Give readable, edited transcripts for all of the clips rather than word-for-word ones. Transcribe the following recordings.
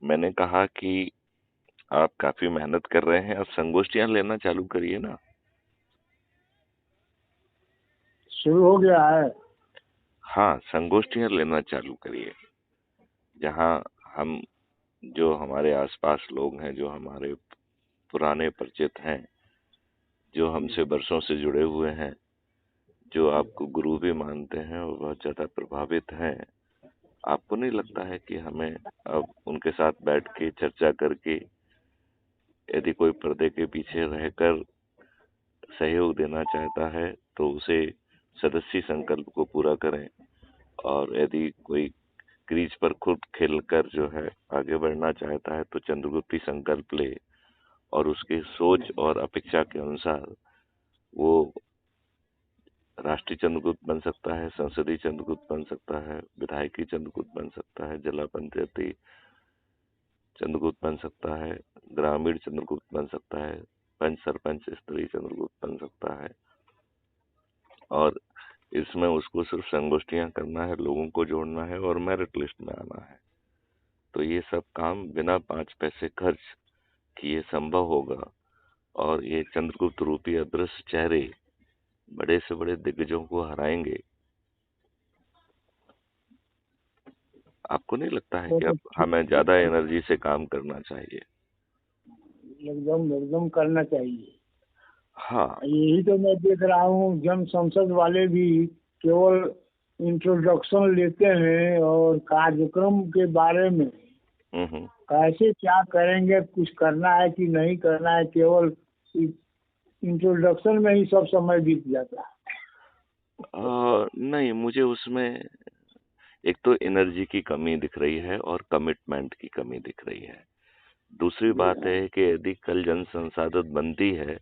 मैंने कहा कि आप काफी मेहनत कर रहे हैं, अब संगोष्ठियां लेना चालू करिए ना। शुरू हो गया है। हाँ, संगोष्ठियां लेना चालू करिए, जहाँ हम, जो हमारे आसपास लोग हैं, जो हमारे पुराने परिचित हैं, जो हमसे बरसों से जुड़े हुए हैं, जो आपको गुरु भी मानते हैं और बहुत ज्यादा प्रभावित हैं, आपको नहीं लगता है कि हमें अब उनके साथ बैठ के चर्चा करके, यदि कोई पर्दे के पीछे रहकर सहयोग देना चाहता है तो उसे सदस्य संकल्प को पूरा करें, और यदि कोई क्रीज पर खुद खेलकर जो है आगे बढ़ना चाहता है तो चंद्रगुप्ती संकल्प ले, और उसकी सोच और अपेक्षा के अनुसार वो राष्ट्रीय चंद्रगुप्त बन सकता है, संसदीय चंद्रगुप्त बन सकता है, विधायकी चंद्रगुप्त बन सकता है, जिला पंचायती चंद्रगुप्त बन सकता है, ग्रामीण चंद्रगुप्त बन सकता है, पंच सरपंच स्तरीय चंद्रगुप्त बन सकता है। और इसमें उसको सिर्फ संगोष्ठियां करना है, लोगों को जोड़ना है और मेरिट लिस्ट में आना है। तो ये सब काम बिना 5 पैसे खर्च किए संभव होगा, और ये चंद्रगुप्त रूपी अदृश्य चेहरे बड़े से बड़े दिग्गजों को हराएंगे। आपको नहीं लगता है कि अब हमें ज्यादा एनर्जी से काम करना चाहिए? एकदम एकदम करना चाहिए। हाँ, यही तो मैं देख रहा हूँ, जन संसद वाले भी केवल इंट्रोडक्शन लेते हैं और कार्यक्रम के बारे में कैसे क्या करेंगे, कुछ करना है कि नहीं करना है, केवल इंट्रोडक्शन में ही सब समय बीत जाता है। नहीं, मुझे उसमें एक तो एनर्जी की कमी दिख रही है और कमिटमेंट की कमी दिख रही है। दूसरी बात है कि यदि कल जन संसाधन बनती है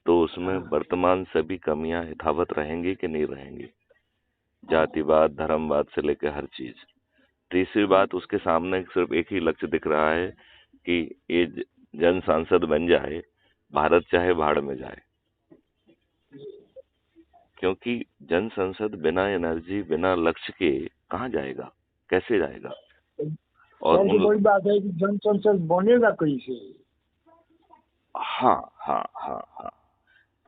तो उसमें वर्तमान सभी कमियां यथावत रहेंगी कि नहीं रहेंगी, जातिवाद, धर्मवाद से लेकर हर चीज। तीसरी बात, उसके सामने सिर्फ एक ही लक्ष्य दिख रहा है कि ये जन सांसद बन जाए, भारत चाहे भाड़ में जाए। क्योंकि जन संसद बिना एनर्जी, बिना लक्ष्य के कहाँ जाएगा, कैसे जाएगा? और सबसे बड़ी बात है कि जन संसद बनेगा कैसे। हाँ हाँ हाँ हाँ,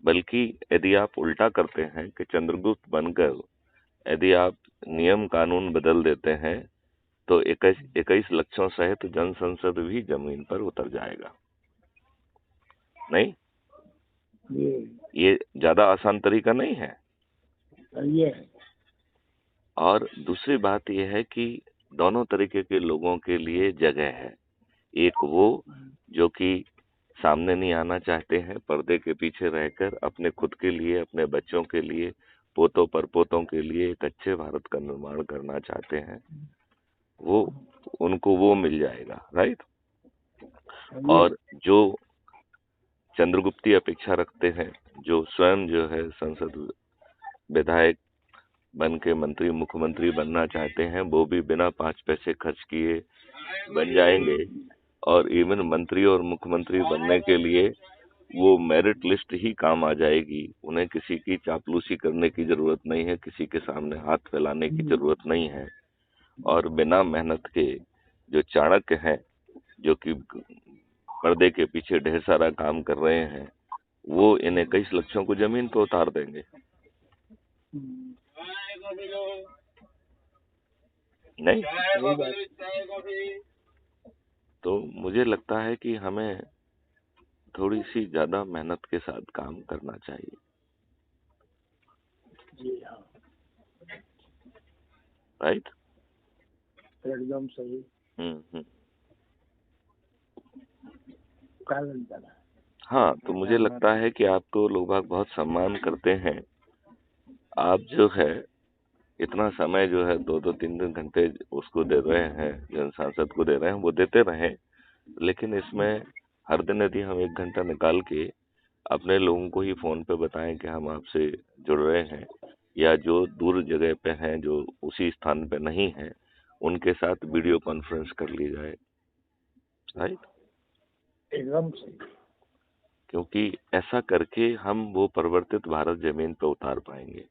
बल्कि यदि आप उल्टा करते हैं कि चंद्रगुप्त बनकर यदि आप नियम कानून बदल देते हैं तो 21 लक्षों सहित जन संसद भी जमीन पर उतर जाएगा। नहीं, ये ज्यादा आसान तरीका नहीं है। ये और दूसरी बात यह है कि दोनों तरीके के लोगों के लिए जगह है। एक वो जो कि सामने नहीं आना चाहते हैं, पर्दे के पीछे रहकर अपने खुद के लिए, अपने बच्चों के लिए, पोतों परपोतों के लिए एक अच्छे भारत का निर्माण करना चाहते हैं, वो उनको वो मिल जाएगा, राइट। और जो चंद्रगुप्ती अपेक्षा रखते हैं, जो स्वयं जो है संसद विधायक बन के मंत्री मुख्यमंत्री बनना चाहते हैं, वो भी बिना 5 पैसे खर्च किए बन जाएंगे। और इवन मंत्री और मुख्यमंत्री बनने के लिए वो मेरिट लिस्ट ही काम आ जाएगी। उन्हें किसी की चापलूसी करने की जरूरत नहीं है, किसी के सामने हाथ फैलाने की जरूरत नहीं है। और बिना मेहनत के जो चाणक्य हैं, जो कि पर्दे के पीछे ढेर सारा काम कर रहे हैं, वो इन 21 लक्षों को जमीन पर उतार देंगे। नहीं, तो मुझे लगता है कि हमें थोड़ी सी ज्यादा मेहनत के साथ काम करना चाहिए। राइट, एकदम सही। हाँ, तो मुझे लगता है कि आपको लोग बाग बहुत सम्मान करते हैं। आप जो है इतना समय जो है 2-2 3-3 घंटे उसको दे रहे हैं, जन सांसद को दे रहे हैं, वो देते रहें। लेकिन इसमें हर दिन यदि हम 1 घंटा निकाल के अपने लोगों को ही फोन पे बताएं कि हम आपसे जुड़ रहे हैं, या जो दूर जगह पे हैं, जो उसी स्थान पे नहीं है, उनके साथ वीडियो कॉन्फ्रेंस कर ली जाए, राइट। एकदम सही। क्योंकि ऐसा करके हम वो परिवर्तित भारत जमीन पे उतार पाएंगे,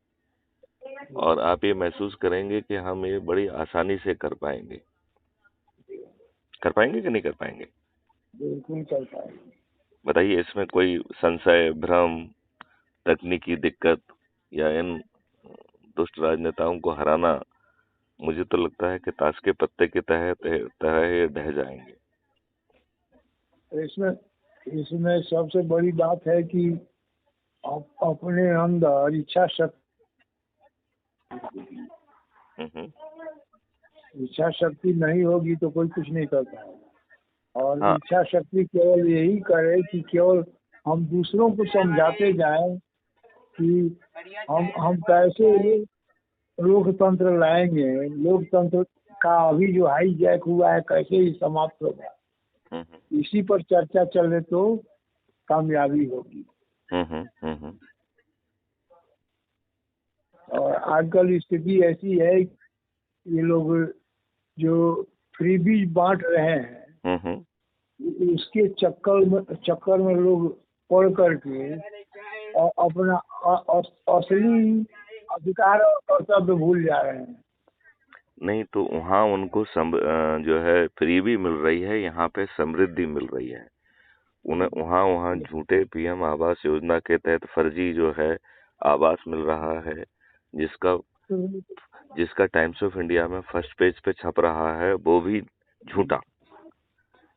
और आप ये महसूस करेंगे कि हम ये बड़ी आसानी से कर पाएंगे। कर पाएंगे कि नहीं कर पाएंगे? बिल्कुल कर पाएंगे। बताइए, इसमें कोई संशय, भ्रम, तकनीकी दिक्कत या इन दुष्ट राजनेताओं को हराना, मुझे तो लगता है कि ताश के पत्ते की तरह ये ढह जाएंगे। इसमें इसमें सबसे बड़ी बात है कि अपने अंदर इच्छा शक्ति नहीं होगी तो कोई कुछ नहीं कर पाएगा। और हाँ। इच्छा शक्ति केवल यही करे कि केवल हम दूसरों को समझाते जाएं कि हम कैसे लोकतंत्र लाएंगे, लोकतंत्र का अभी जो हाई जैक हुआ है कैसे ही समाप्त होगा, इसी पर चर्चा चले तो कामयाबी होगी। और आजकल स्थिति ऐसी है, ये लोग जो फ्रीबीज बांट रहे हैं उसके चक्कर में लोग पढ़ करके और अपना असली अधिकार और कर्तव्य भूल जा रहे हैं। नहीं तो वहाँ उनको जो है फ्रीबी मिल रही है, यहाँ पे समृद्धि मिल रही है उन्हें। वहाँ झूठे पीएम आवास योजना के तहत फर्जी जो है आवास मिल रहा है, जिसका टाइम्स ऑफ इंडिया में फर्स्ट पेज पे छप रहा है, वो भी झूठा।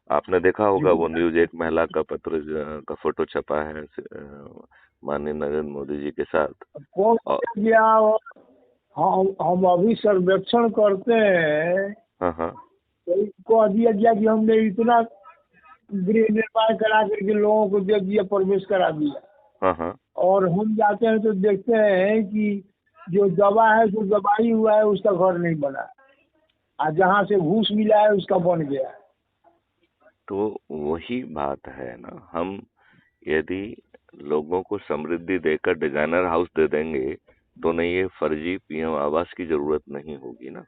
आपने देखा होगा वो न्यूज, एक महिला का पत्र का फोटो छपा है माननीय नरेंद्र मोदी जी के साथ। हम अभी सर्वेक्षण करते हैं। तो कह दिया गया कि हमने इतना गृह निर्माण करा करके लोगों को दे दिया, प्रवेश करा दिया। और हम जाते हैं तो देखते हैं कि जो दवा है, जो दवाई हुआ है उसका घर नहीं बना, और जहाँ से घूस मिला है उसका बन गया। तो वही बात है ना, हम यदि लोगों को समृद्धि देकर डिजाइनर हाउस दे देंगे तो नहीं ये फर्जी पीएम आवास की जरूरत नहीं होगी ना।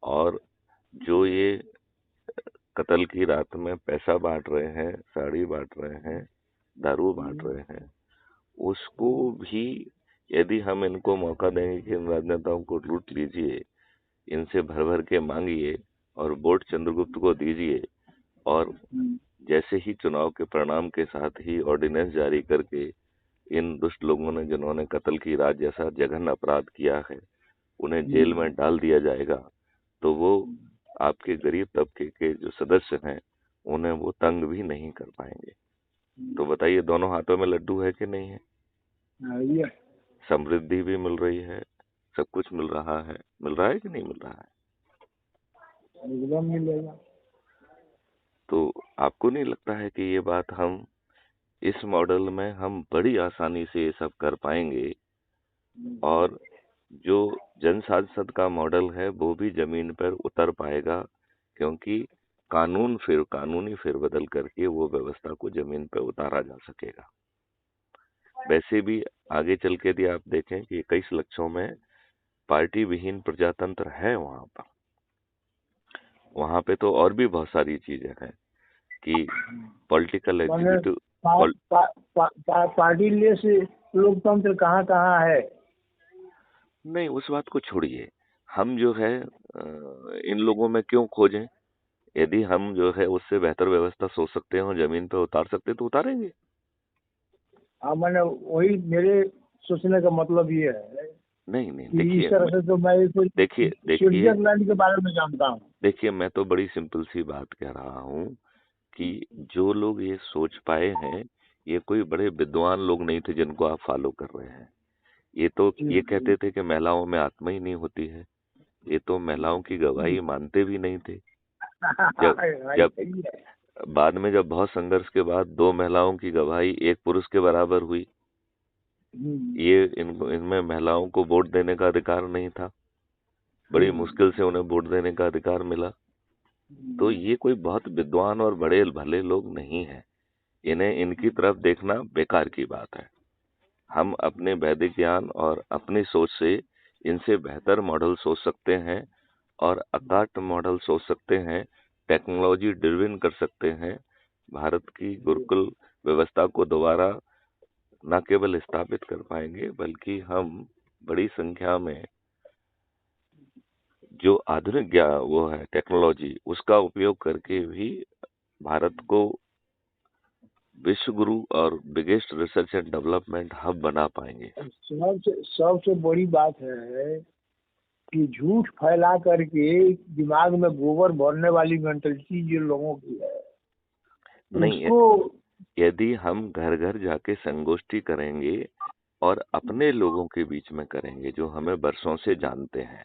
और जो ये कत्ल की रात में पैसा बांट रहे हैं, साड़ी बांट रहे हैं, दारू बांट रहे हैं, उसको भी यदि हम इनको मौका देंगे कि इन राजनेताओं को लूट लीजिए, इनसे भर भर के मांगिए और वोट चंद्रगुप्त को दीजिए, और जैसे ही चुनाव के परिणाम के साथ ही ऑर्डिनेंस जारी करके इन दुष्ट लोगों ने जिन्होंने कत्ल की रात जैसा जघन्य अपराध किया है उन्हें जेल में डाल दिया जाएगा, तो वो आपके गरीब तबके के जो सदस्य हैं उन्हें वो तंग भी नहीं कर पाएंगे। तो बताइए, दोनों हाथों में लड्डू है कि नहीं है? समृद्धि भी मिल रही है, सब कुछ मिल रहा है कि नहीं मिल रहा है? एकदम मिलेगा। तो आपको नहीं लगता है कि ये बात हम इस मॉडल में हम बड़ी आसानी से ये सब कर पाएंगे, और जो जन सांसद का मॉडल है वो भी जमीन पर उतर पाएगा, क्योंकि कानूनी फेरबदल करके वो व्यवस्था को जमीन पर उतारा जा सकेगा। वैसे भी आगे चल के यदि आप देखें कि 21 लक्षों में पार्टी विहीन प्रजातंत्र है वहां पे तो और भी बहुत सारी चीजें हैं कि पॉलिटिकल एग्जीक्यूटिव पार्टी लेस लोकतंत्र कहाँ है। नहीं, उस बात को छोड़िए, हम जो है इन लोगों में क्यों खोजें? यदि हम जो है उससे बेहतर व्यवस्था सोच सकते हैं और जमीन पे उतार सकते हैं तो उतारेंगे। हाँ, मैंने वही, मेरे सोचने का मतलब ये है। नहीं देखिए, इस तरह से तो मैं देखिए स्विट्जरलैंड के बारे में जानता हूँ। देखिए, मैं तो बड़ी सिंपल सी बात कह रहा हूँ कि जो लोग ये सोच पाए हैं ये कोई बड़े विद्वान लोग नहीं थे जिनको आप फॉलो कर रहे हैं। ये तो ये कहते थे कि महिलाओं में आत्मा ही नहीं होती है, ये तो महिलाओं की गवाही मानते भी नहीं थे। जब बाद में जब बहुत संघर्ष के बाद 2 महिलाओं की गवाही 1 पुरुष के बराबर हुई, ये इनमें महिलाओं को वोट देने का अधिकार नहीं था, बड़ी मुश्किल से उन्हें वोट देने का अधिकार मिला। तो ये कोई बहुत विद्वान और बड़े भले लोग नहीं है, इन्हें इनकी तरफ देखना बेकार की बात है। हम अपने वैदिक ज्ञान और अपनी सोच से इनसे बेहतर मॉडल सोच सकते हैं और अकाट मॉडल सोच सकते हैं, टेक्नोलॉजी ड्रिवन कर सकते हैं, भारत की गुरुकुल व्यवस्था को दोबारा न केवल स्थापित कर पाएंगे बल्कि हम बड़ी संख्या में जो आधुनिक वो है टेक्नोलॉजी, उसका उपयोग करके भी भारत को विश्व गुरु और biggest research and development hub बना पाएंगे। सबसे बड़ी बात है कि झूठ फैला करके दिमाग में गोबर भरने वाली मेंटलिटी जो लोगों की है नहीं, उसको यदि हम घर घर जाके संगोष्ठी करेंगे और अपने लोगों के बीच में करेंगे जो हमें वर्षों से जानते हैं,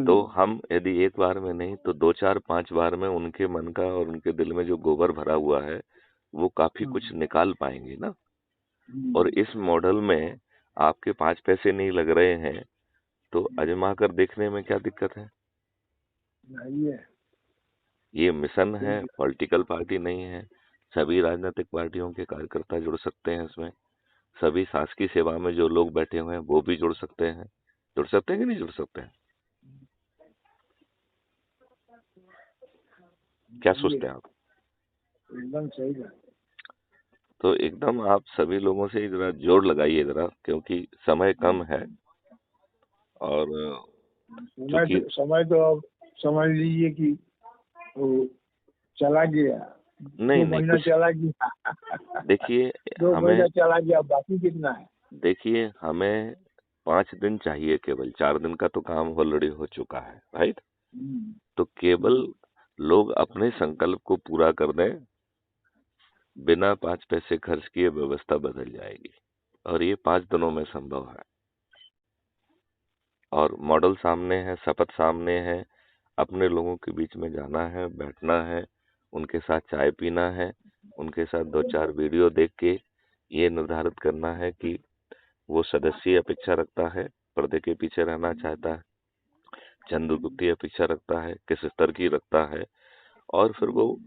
तो हम यदि एक बार में नहीं तो 2, 4, 5 बार में उनके मन का और उनके दिल में जो गोबर भरा हुआ है वो काफी कुछ निकाल पाएंगे ना। और इस मॉडल में आपके 5 पैसे नहीं लग रहे हैं तो आजमा कर देखने में क्या दिक्कत है? ये मिशन है, पॉलिटिकल पार्टी नहीं है। सभी राजनीतिक पार्टियों के कार्यकर्ता जुड़ सकते हैं इसमें, सभी शासकीय सेवा में जो लोग बैठे हुए हैं वो भी जुड़ सकते हैं। जुड़ सकते हैं कि नहीं जुड़ सकते हैं? क्या सोचते हैं आप? एकदम सही बात। तो एकदम आप सभी लोगों से जरा जोर लगाइए जरा, क्योंकि समय कम है और समय तो अब समझ लीजिए कि वो चला गया। नहीं, 2 महीना चला गया। देखिए 2 महीना चला गया, बाकी कितना है? देखिए हमें 5 दिन चाहिए, केवल 4 दिन का तो काम ऑलरेडी हो चुका है, राइट? तो केवल लोग अपने संकल्प को पूरा कर दें, बिना 5 पैसे खर्च किए व्यवस्था बदल जाएगी और ये 5 दिनों में संभव है। और मॉडल सामने है, शपथ सामने है, अपने लोगों के बीच में जाना है, बैठना है, उनके साथ चाय पीना है, उनके साथ 2-4 वीडियो देख के ये निर्धारित करना है कि वो सदस्य अपेक्षा रखता है, पर्दे के पीछे रहना चाहता है, चंद्रगुप्ती अपेक्षा रखता है, किस स्तर की रखता है, और फिर वो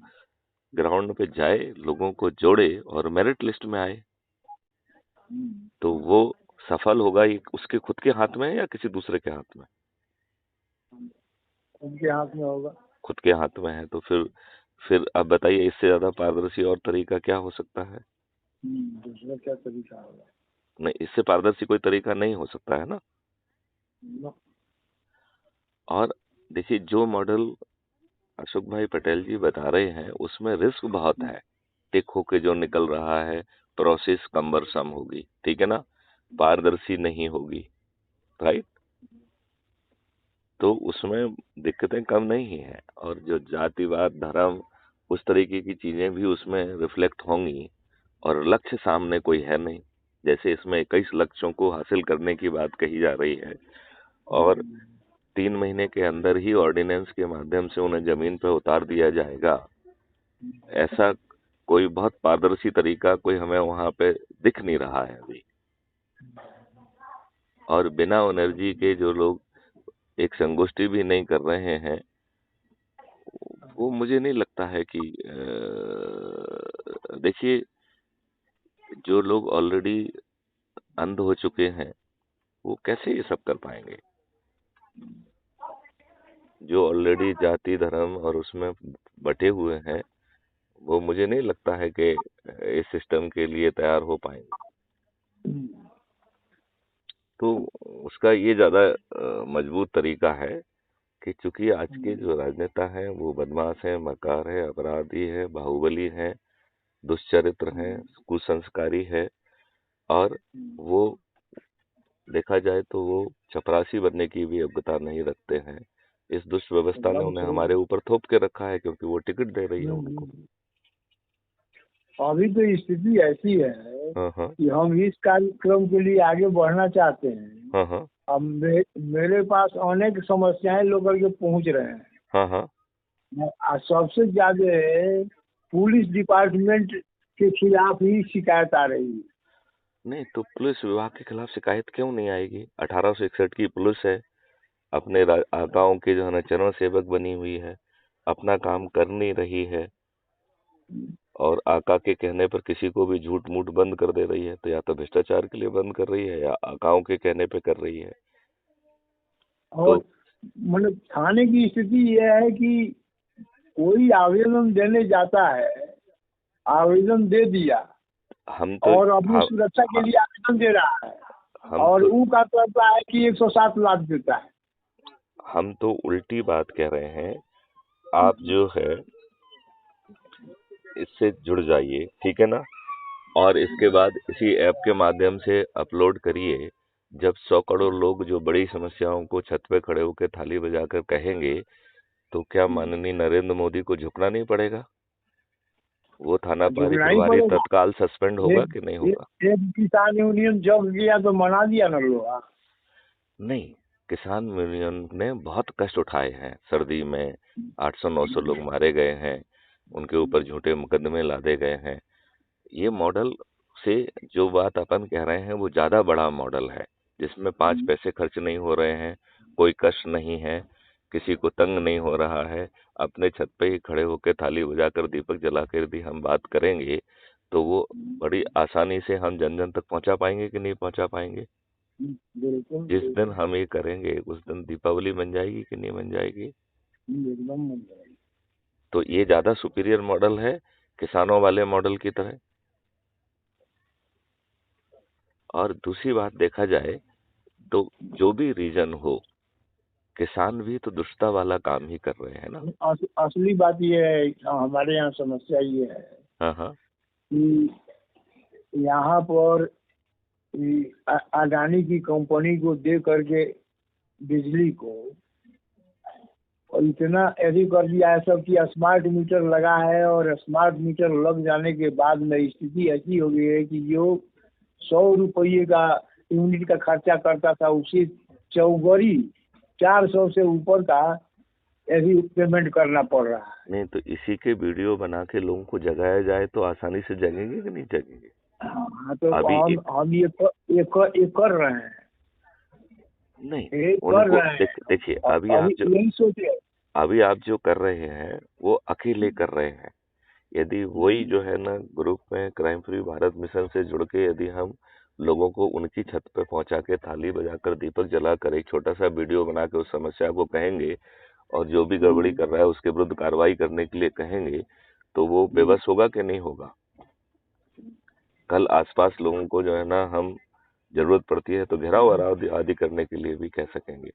ग्राउंड पे जाए, लोगों को जोड़े और मेरिट लिस्ट में आए। तो वो सफल होगा, ये उसके खुद के हाथ में है या किसी दूसरे के हाथ में? उनके हाथ में होगा। खुद के हाथ में है। तो फिर अब बताइए, इससे ज्यादा पारदर्शी और तरीका क्या हो सकता है? दूसरा क्या तरीका होगा? नहीं, इससे पारदर्शी कोई तरीका नहीं हो सकता है ना। और देखिए, जो मॉडल अशोक भाई पटेल जी बता रहे हैं उसमें रिस्क बहुत है। टिक होके जो निकल रहा है, प्रोसेस कम्बरसम होगी, ठीक है ना, पारदर्शी नहीं होगी, राइट? तो उसमें दिक्कतें कम नहीं है, और जो जातिवाद, धर्म, उस तरीके की चीजें भी उसमें रिफ्लेक्ट होंगी, और लक्ष्य सामने कोई है नहीं। जैसे इसमें 21 लक्ष्यों को हासिल करने की बात कही जा रही है और 3 महीने के अंदर ही ऑर्डिनेंस के माध्यम से उन्हें जमीन पर उतार दिया जाएगा, ऐसा कोई बहुत पारदर्शी तरीका कोई हमें वहां पे दिख नहीं रहा है अभी। और बिना एनर्जी के जो लोग एक संगोष्ठी भी नहीं कर रहे हैं, वो मुझे नहीं लगता है कि देखिए, जो लोग ऑलरेडी अंध हो चुके हैं वो कैसे ये सब कर पाएंगे? जो ऑलरेडी जाति, धर्म और उसमें बटे हुए हैं, वो मुझे नहीं लगता है कि इस सिस्टम के लिए तैयार हो पाएंगे। तो उसका ये ज्यादा मजबूत तरीका है कि चूंकि आज के जो राजनेता हैं वो बदमाश हैं, मकार है, अपराधी है, बाहुबली है, दुष्चरित्र है, कुसंस्कारी है, और वो देखा जाए तो वो चपरासी बनने की भी योग्यता नहीं रखते हैं। इस दुष्ट व्यवस्था ने उन्हें हमारे ऊपर थोप के रखा है क्योंकि वो टिकट दे रही है उनको। अभी तो स्थिति ऐसी है कि हम इस कार्यक्रम के लिए आगे बढ़ना चाहते हैं। अब मेरे पास अनेक समस्याएं लोगों के पहुंच रहे हैं। सबसे ज्यादा पुलिस डिपार्टमेंट के खिलाफ ही शिकायत आ रही है। नहीं तो पुलिस विभाग के खिलाफ शिकायत क्यों नहीं आएगी? 1861 की पुलिस है, अपने आकाओं के जो है ना चरण सेवक बनी हुई है, अपना काम कर नहीं रही है, और आका के कहने पर किसी को भी झूठ मूठ बंद कर दे रही है। तो या तो भ्रष्टाचार के लिए बंद कर रही है या आकाओं के कहने पे कर रही है। और मतलब थाने की स्थिति यह है कि कोई आवेदन देने जाता है, आवेदन दे दिया, हम तो और अपनी सुरक्षा के लिए आवेदन दे रहा है, और वो क्या करता है कि 107 लाख देता है। हम तो उल्टी बात कह रहे हैं। आप जो है इससे जुड़ जाइए, ठीक है ना, और इसके बाद इसी ऐप के माध्यम से अपलोड करिए। जब 100 करोड़ लोग जो बड़ी समस्याओं को छत पे खड़े होकर थाली बजाकर कहेंगे, तो क्या माननीय नरेंद्र मोदी को झुकना नहीं पड़ेगा? वो थाना झुकना ही प्रभारी पड़ेगा। तत्काल सस्पेंड होगा कि नहीं होगा? एक किसान यूनियन जग गया तो मना दिया ना लोग। नहीं, किसान यूनियन ने बहुत कष्ट उठाए हैं। सर्दी में 800-900 लोग मारे गए हैं, उनके ऊपर झूठे मुकदमे लादे गए हैं। ये मॉडल से जो बात अपन कह रहे हैं वो ज्यादा बड़ा मॉडल है, जिसमें 5 पैसे खर्च नहीं हो रहे हैं, कोई कष्ट नहीं है, किसी को तंग नहीं हो रहा है। अपने छत पे ही खड़े होकर थाली बजाकर दीपक जलाकर यदि हम बात करेंगे तो वो बड़ी आसानी से हम जन जन तक पहुंचा पाएंगे कि नहीं पहुंचा पाएंगे? बिल्कुल जिस दिन हम ये करेंगे उस दिन दीपावली बन जाएगी कि नहीं बन जाएगी? एकदम बन जाएगी। तो ये ज्यादा सुपीरियर मॉडल है किसानों वाले मॉडल की तरह। और दूसरी बात देखा जाए तो जो भी रीजन हो, किसान भी तो दुष्टता वाला काम ही कर रहे हैं ना। असली बात ये है, हमारे यहाँ समस्या ये है हाँ हाँ। कि यहाँ पर अडानी की कंपनी को दे करके बिजली को और इतना यदि कर दिया है सब कि स्मार्ट मीटर लगा है, और स्मार्ट मीटर लग जाने के बाद में स्थिति ऐसी हो गई है कि जो 100 रुपये का यूनिट का खर्चा करता था उसे चौगुनी 400 से ऊपर का यदि पेमेंट करना पड़ रहा है। नहीं तो इसी के वीडियो बना के लोगों को जगाया जाए तो आसानी से जगेंगे कि नहीं जगेंगे? हाँ, तो अभी हम ये कर रहे हैं। नहीं, कर उनको रहे हैं। देखिए, अभी आप जो कर रहे हैं वो अकेले कर रहे हैं। यदि वही जो है ना ग्रुप में क्राइम फ्री भारत मिशन से जुड़ के यदि हम लोगों को उनकी छत पे पहुंचा के थाली बजाकर दीपक जलाकर एक छोटा सा वीडियो बना के उस समस्या को कहेंगे और जो भी गड़बड़ी कर रहा है उसके विरुद्ध कार्रवाई करने के लिए कहेंगे, तो वो बेबस होगा कि नहीं होगा? कल आसपास लोगों को जो है ना हम जरूरत पड़ती है तो घेराव आदि करने के लिए भी कह सकेंगे।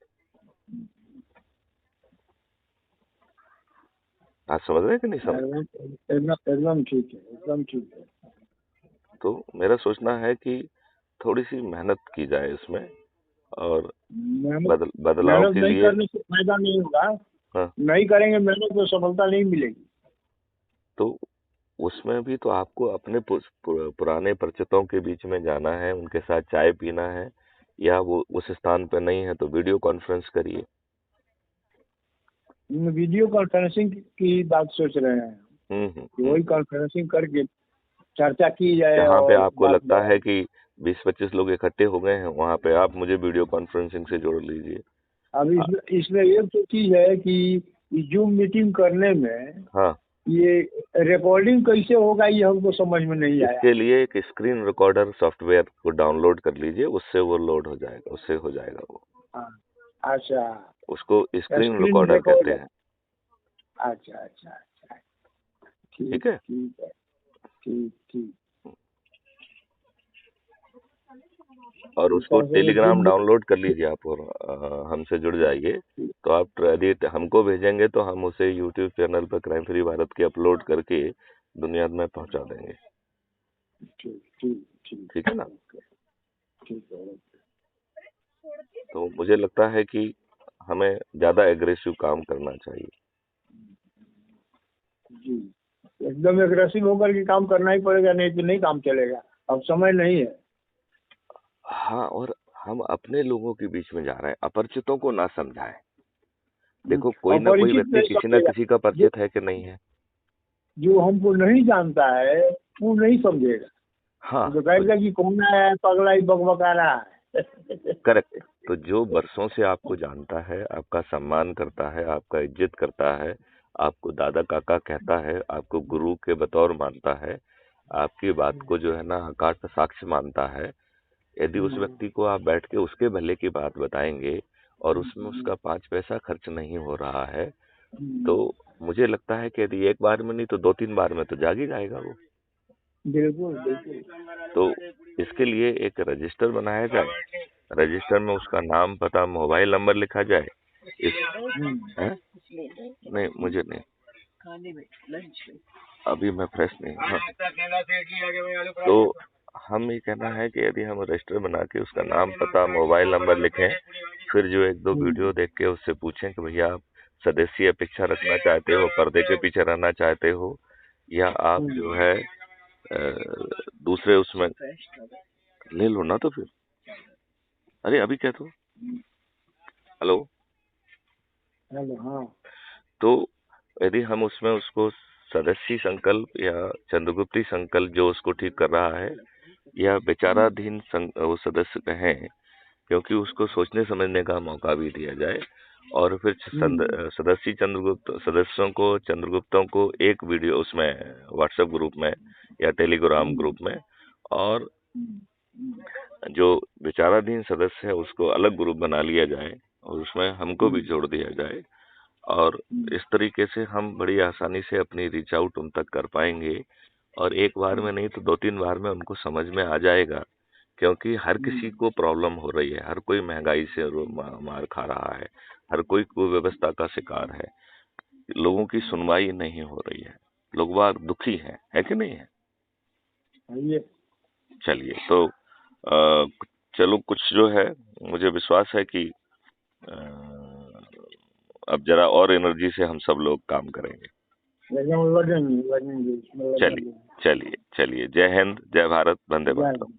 आप समझ रहे हैं कि नहीं समझ? एकदम ठीक है, एकदम ठीक है। तो मेरा सोचना है कि थोड़ी सी मेहनत की जाए इसमें, और बदलाव के नहीं लिए। करने से फायदा नहीं होगा। हाँ, नहीं करेंगे मेहनत तो सफलता नहीं मिलेगी। तो उसमें भी तो आपको अपने पुराने परिचितों के बीच में जाना है, उनके साथ चाय पीना है, या वो उस स्थान पर नहीं है तो वीडियो कॉन्फ्रेंस करिए। वीडियो कॉन्फ्रेंसिंग की बात सोच रहे हैं। वही कॉन्फ्रेंसिंग करके चर्चा की जाए। जहाँ पे और आपको लगता है कि 20-25 लोग इकट्ठे हो गए हैं, वहाँ पे आप मुझे वीडियो कॉन्फ्रेंसिंग से जोड़ लीजिए। अब इसमें एक तो चीज है कि जूम मीटिंग करने में हाँ, ये रिकॉर्डिंग कैसे होगा ये हमको समझ में नहीं आया। इसके लिए एक स्क्रीन रिकॉर्डर सॉफ्टवेयर को डाउनलोड कर लीजिए, उससे वो लोड हो जाएगा, उससे हो जाएगा वो। हाँ, अच्छा, उसको स्क्रीन रिकॉर्डर कहते हैं। अच्छा अच्छा अच्छा, ठीक है। ठीक है, ठीक ठीक। और उसको टेलीग्राम डाउनलोड कर लीजिए आप, और हमसे जुड़ जाइए। तो आप यदि हमको भेजेंगे तो हम उसे यूट्यूब चैनल पर क्राइम फ्री भारत की अपलोड करके दुनिया में पहुंचा देंगे। ठीक है ना? तो मुझे लगता है कि हमें ज्यादा एग्रेसिव काम करना चाहिए। जी, एकदम एग्रेसिव होकर के काम करना ही पड़ेगा, नहीं तो नहीं काम चलेगा। अब समय नहीं है। हाँ, और हम अपने लोगों के बीच में जा रहे हैं, अपरिचितों को ना समझाएं। देखो, कोई ना कोई व्यक्ति किसी ना किसी का परिचित है कि नहीं है। जो हमको नहीं जानता है वो नहीं समझेगा। हाँ, तो कहेगा कि कौन है पगला ही बकबका रहा है। करेक्ट। तो जो बरसों से आपको जानता है, आपका सम्मान करता है, आपका इज्जत करता है, आपको दादा काका कहता है, आपको गुरु के बतौर मानता है, आपकी बात को जो है ना आकाश साक्ष्य मानता है, यदि उस व्यक्ति को आप बैठ के उसके भले की बात बताएंगे और उसमें उसका 5 पैसा खर्च नहीं हो रहा है, तो मुझे लगता है कि यदि एक बार में नहीं तो 2-3 बार में तो जाग ही जाएगा वो। बिल्कुल बिल्कुल। तो इसके लिए एक रजिस्टर बनाया जाए, रजिस्टर में उसका नाम, पता, मोबाइल नंबर लिखा जाए, है? नहीं मुझे नहीं, अभी मैं फ्रेश नहीं हूँ। हाँ। तो हम ये कहना है कि यदि हम रजिस्टर बना के उसका नाम, पता, मोबाइल नंबर लिखें, फिर जो एक दो वीडियो देख के उससे पूछें कि भैया आप सदस्य अपेक्षा रखना चाहते हो, पर्दे के पीछे रहना चाहते हो, या आप जो है दूसरे उसमें ले लो ना। तो फिर अरे अभी क्या, तो हेलो हाँ। तो यदि हम उसमें उसको सदस्य संकल्प या चंद्रगुप्ती संकल्प जो उसको ठीक कर रहा है, या विचाराधीन वो सदस्य कहें, क्योंकि उसको सोचने समझने का मौका भी दिया जाए, और फिर सदस्य चंद्रगुप्तों को एक वीडियो उसमें व्हाट्सएप ग्रुप में या टेलीग्राम ग्रुप में, और जो विचाराधीन सदस्य है उसको अलग ग्रुप बना लिया जाए और उसमें हमको भी जोड़ दिया जाए, और इस तरीके से हम बड़ी आसानी से अपनी रीच आउट उन तक कर पाएंगे, और एक बार में नहीं तो 2-3 बार में उनको समझ में आ जाएगा, क्योंकि हर किसी को प्रॉब्लम हो रही है, हर कोई महंगाई से मार खा रहा है, हर कोई कुव्यवस्था का शिकार है, लोगों की सुनवाई नहीं हो रही है, लोग बाग दुखी हैं, है कि नहीं है? चलिए, तो चलो, कुछ जो है मुझे विश्वास है कि अब जरा और एनर्जी से हम सब लोग काम करेंगे। चलिए चलिए चलिए, जय हिंद, जय भारत, वंदे मातरम।